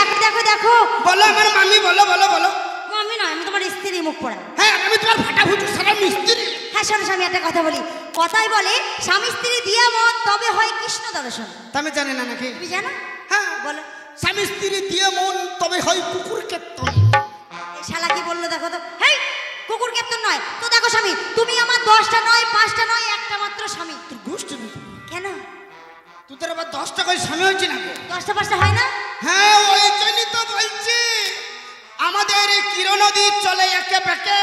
দেখো দেখো দেখো। বলো আমার মামি, বলো বলো বলো। মামি নয়, আমি তোমার স্ত্রী মুখ পড়া। হ্যাঁ আমি তোমার ফাটা ফুটু সারা মিস্ত্রি। হ্যাঁ শোনো স্বামী, একটা কথা বলি। কথাই বলে স্বামী স্ত্রী দিয়া মন তবে হয় কৃষ্ণ দর্শন। তা আমি জানি না নাকি? তুমি জানো? হ্যাঁ বলো। স্বামী স্ত্রী দিয়ে মন তবে হয় কুকুর কেতন। এই শালা কি বললো দেখো তো। হেই, কুকুর কেতন নয় তো। দেখো স্বামী, তুমি আমার 10টা নয় 5টা নয়, একটা মাত্র স্বামী। তোর গোষ্ঠী কেন? তোদের আবার 10 টাকায় স্বামী হয়েছে নাকি? 10টা 5টা হয় না? হ্যাঁ ওই জন্যই তো বলছি আমাদের এই কিরণ নদী চলে একে বেঁকে।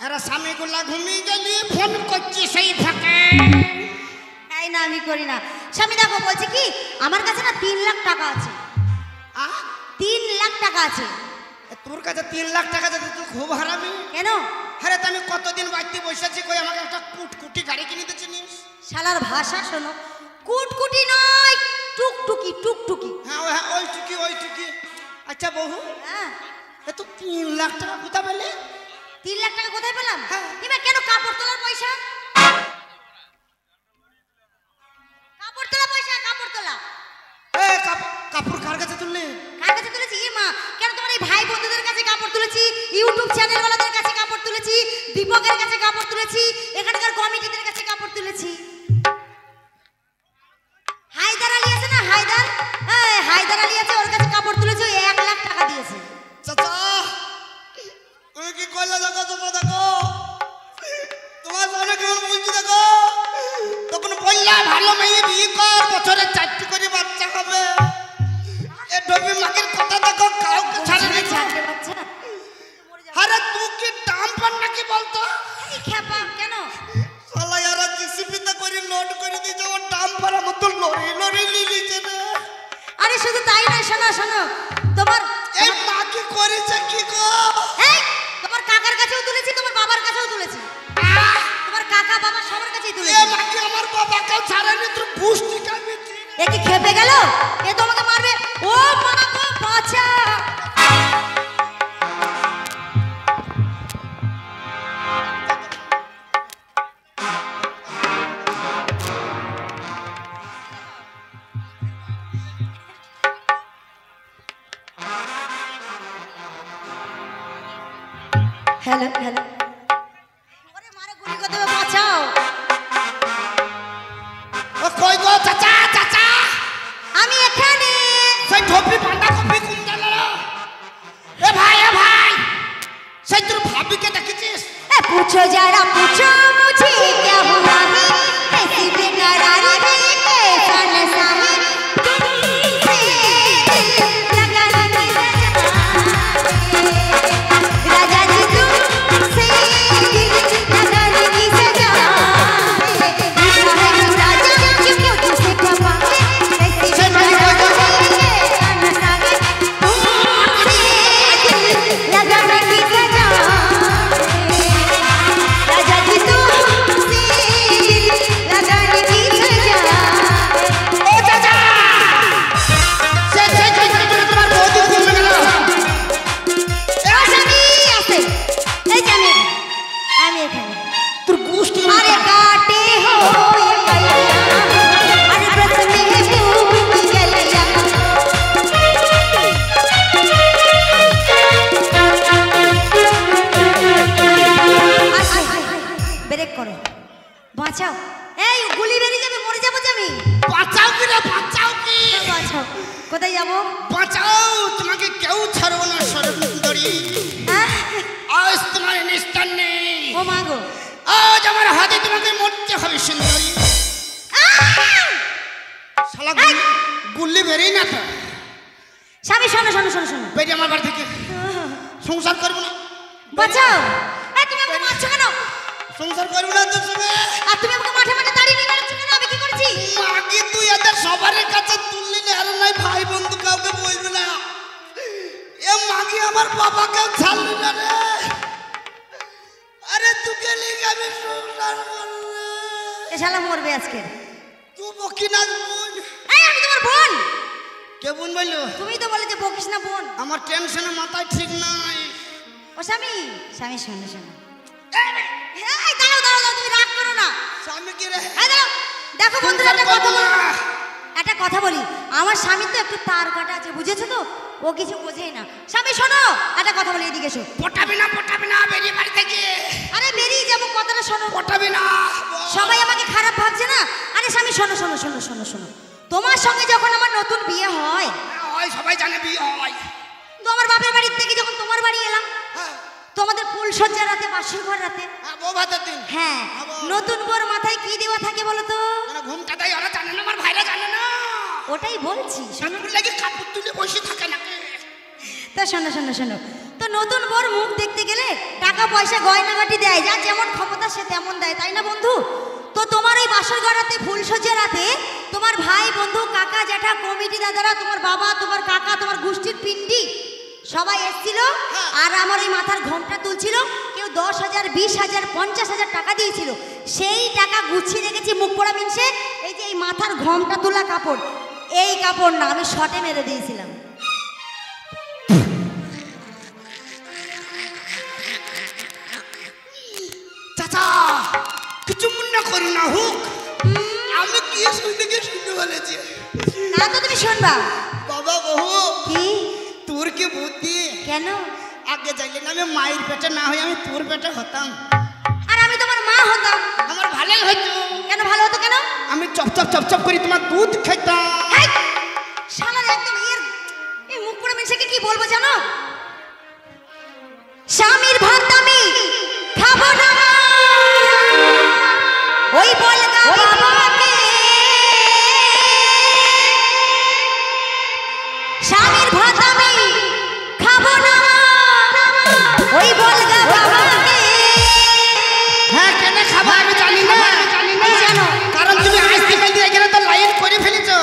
এরা স্বামীগুলা ঘুমিয়ে গেলি ফোন করছি সেই ফাঁকে। এই না, আমি করি না স্বামী। দেখো বলছি কি, আমার কাছে না 3 লাখ টাকা আছে। 3 লাখ টাকা আছে। তোর কাছে 3 লাখ টাকা যাতে তুই খুব হারামি। কেন? আরে তো আমি কতদিন বাড়িতে বসেছি, কই আমাকে একটা কুটকুটি গাড়ি কিনে দিচ্ছিস? শালার ভাষা শোনো। কুটকুটি নয়, টুকটুকি টুকটুকি। হ্যাঁ ওই টুকি ওই টুকি। আচ্ছা বহু, হ্যাঁ এ তো 3 লাখ টাকা কোথা পেলে? 3 লাখ টাকা কোথায় পেলাম? হ্যাঁ। এবার কেন কাপড় তোলার পয়সা? কাপড় তোলা পয়সা, কাপড় তোলা। এ কাপড় কার কাছে তুললে? কার কাছে তুলেছি? এ মা, কেন তোমার এই ভাই বন্ধুদের কাছে কাপড় তুলেছি, ইউটিউব চ্যানেলওয়ালাদের কাছে কাপড় তুলেছি, দীপকের কাছে কাপড় তুলেছি, এখানকার কমিটিদের কাছে কাপড় তুলেছি। হায়দার আলী আছে না, হায়দার, হায়দার আলী আছে, ওর কাছে কাপড় তুলেছি। ওই 1 লাখ টাকা দিয়েছে। চাচা তুমি কি করলে দেখো, তোমরা দেখো তোমার সামনে কেমন বলছি দেখো। তখন বললা ভালো মেয়ে বিয়ে কর, বছরে 4টি করে বাচ্চা হবে। এ ডবি মাগের কথা দেখো, কাউকে ছাড়ে না। ছাড়তে পারছে না। আরে তুই কি ডাম্পার নাকি বলতো? এই খেপা কেন? শালা ইয়ারা জিসিপিতে করে লোড করে দিয়েছে, ও ডাম্পার মতো লরি লরি লিলিছে না। আরে শুধু তাই নয়, শোনো শোনো, তোমার এই মা কি করেছে কি গো? এই তোমার কাকার কাছেও তুলেছি, তোমার বাবার কাছেও তুলেছি। তোমার কাকা বাবা সবার কাছেই এ তুলেছি। মা কি আমার বাবাকেও ছাড়েনি, তোর গোষ্ঠী খাবি? এ কি খেপে গেল? এ তোমাকে মারবে। ও মা গো, বাঁচা। Hello hello. ওরে মারো, গুলি করে দেবে, বাঁচাও। ও কই গো চাচা চাচা? আমি এখানে। সেই ঢোপি পান্ডা কপি কুন্দালা। এ ভাই সেই তোর ভাবিকে দেখেছিস? এ पूछो जरा पूछो मुझे क्या हुआ है, कैसी बेकरारी है, कैसा नशा है, तुमसे लगाने की राजा जी, तुमसे लगाने की सजा है। राजा क्यों तुझसे खपा है, कैसी बेकरारी है, कैसा नशा है, तुमसे लगाने की सजा। राजा जी तुमसे लगाने की सजा। ও চাচা সেই তোমার বৌদি ঘুমে গেল। আমি আছে, এই যে আমি এখানে। তোর গোষ্ঠী अरे काटे हो ये कलियां, अरे रस में फूल गलियां। ব্রেক করো, বাঁচাও। এই গুলি বেরিয়ে যাবে, মরে যাবো যে আমি। বাঁচাও কি রে, বাঁচাও কি? বাঁচাও। কোথায় যাবো? বাঁচাও, তোমাকে কেউ ছাড়বো না সুন্দরী। হ্যাঁ? আজ তোমার নিস্তার নেই। ও মা গো। আজ আমার হাতে তোমাকে মরতে হবে সুন্দরী। শালা গুল্লি বেরিয়ে না তো। স্বামী শোনো শোনো শোনো শোনো, বেরিয়ে আমার বাড়ি থেকে। সংসার করবো না। বাঁচাও। এই তুমি আমাকে মারছো কেন? সংসার করবো না তোর সঙ্গে। আর তুমি আমাকে মাঠে মাঠে দাঁড়িয়ে নিয়ে বেড়াচ্ছ কেন? আমি কি করেছি? মাকে তুই এদের সবার কাছে তুললি না, আর নাই ভাই বন্ধু কাউকে বলবি না। এ মাকে আমার বাবাকেও ছাড়লি না রে। আরে তোকে লিখে আমি সংসার করবো। এ শালা মরবে আজকে। তুই বকি না বোন। এই আমি তোমার বোন। কে বোন বললো? তুমি তো বলে যে বকিস না বোন। আমার টেনশনে মাথায় ঠিক নাই। ও স্বামী, স্বামী শোনো শোনো। এই দাঁড়াও দাঁড়াও, তুমি রাগ করো না। স্বামী কি রে? এই দাঁড়াও, দেখো বন্ধুরা একটা কথা বলবো। একটা কথা বলি, আমার স্বামী তো একটু তার কাটা আছে, বুঝেছো তো? ও কিছু বোঝেই না। স্বামী শোনো, একটা কথা বলি, এদিকে এসো। পটাবে না বেরিয়ে বাড়ি থেকে। আরে বেরিয়ে যাবো, কথাটা শোনো। পটাবে না। সবাই আমাকে খারাপ ভাবছে না? আরে স্বামী শোনো শোনো শোনো শোনো শোনো, তোমার সঙ্গে যখন আমার নতুন বিয়ে হয়, হয় সবাই জানে বিয়ে হয়। তো আমার বাপের বাড়ির থেকে যখন তোমার বাড়ি এলাম, হ্যাঁ তোমাদের ফুল সজ্জা রাতে, বাসর ঘর রাতে, বউ ভাতের দিন। হ্যাঁ, আবার? নতুন বোর মাথায় কি দেওয়া থাকে বলো তো? ঘুমটা দেয়, ওরা জানে না, আমার ভাইরা জানে না। ওটাই বলছি, স্বামীর লাগে কাপড় তুলে বসে থাকে নাকি? তা শোনো শোনো শোনো, তো নতুন বোর মুখ দেখতে গেলে টাকা পয়সা গয়নাগাটি দেয়, যা যেমন ক্ষমতা সে তেমন দেয়, তাই না বন্ধু? তো তোমার এই বাসর ঘর রাতে, ফুল সজ্জা রাতে, তোমার ভাই বন্ধু কাকা জ্যাঠা কমিটি দাদারা, তোমার বাবা, তোমার কাকা, তোমার গোষ্ঠীর পিন্ডি সবাই এসেছিল, আর আমার এই মাথার ঘোমটা তুলছিল। কেউ 10,000, 20,000, 50,000 টাকা দিয়েছিল। সেই টাকা গুছিয়ে রেখেছি মুখ পোড়া মিনসে। এই যে এই মাথার ঘোমটা তোলা কাপড়, এই কাপড় না, আমি শর্টে মেরে দিয়েছিলাম। চাচা কিছু মনে করি না হোক, আমি কি শুনতে বলেছি না তো তুমি শুনবা। বাবা বহু কি তোর কি বুদ্ধি? কেন? আগে চাইলে না আমি মায়ের পেটে না হয়ে আমি তোর পেটে হতাম, আর আমি তোমার মা হতাম। আমার ভালোই হতো। কেন ভালো হতো? কেন? আমি চপ করি তোমার দুধ খেতাম। শালার একদম এই মুখ পোড়া মিনসেকে কি বলবো জানো? স্বামীর ভাত আমি খাবো না, ওই বলগা বাবাকে। স্বামীর ভাত আমি খাবো না, ওই বলগা বাবাকে। হ্যাঁ কেন খাবো আমি জানি না। কি জানো? কারণ তুমি আজ থেকে এখানে তো লাইন করে ফেলেছো,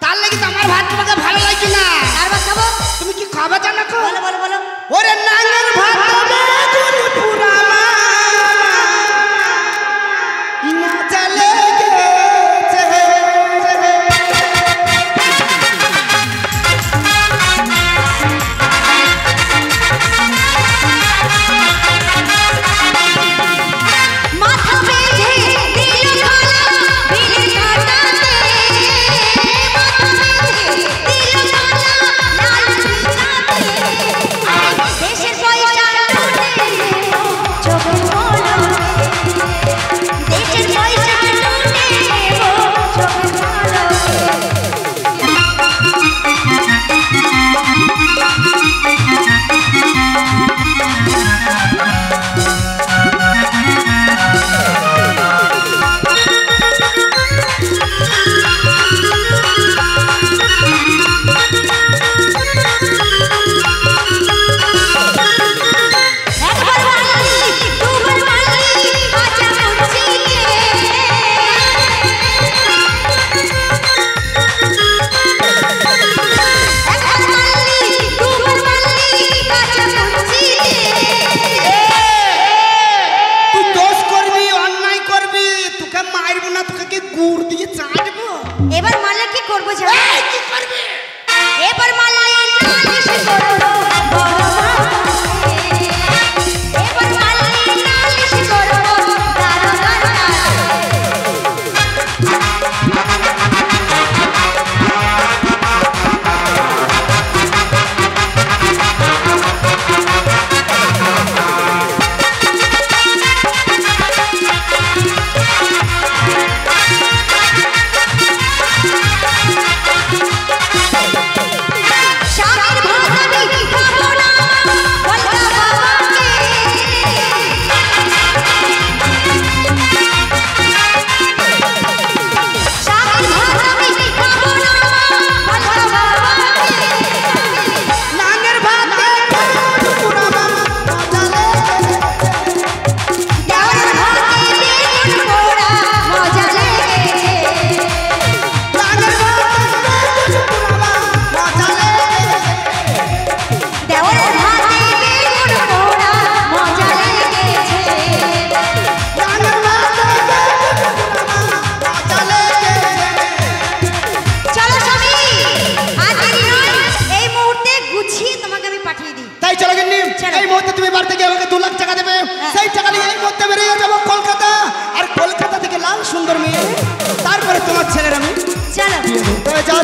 তার লাগি তো আমার ভাত তোমাকে ভালো লাগে না। আর বা খাবো? তুমি কি খাবা জানো? বলো বলো বলো। ওরে নাঙ্গের ভাত বেগুন পুরা না চলে গেছে।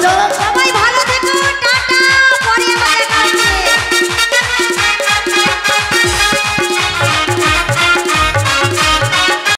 বাজার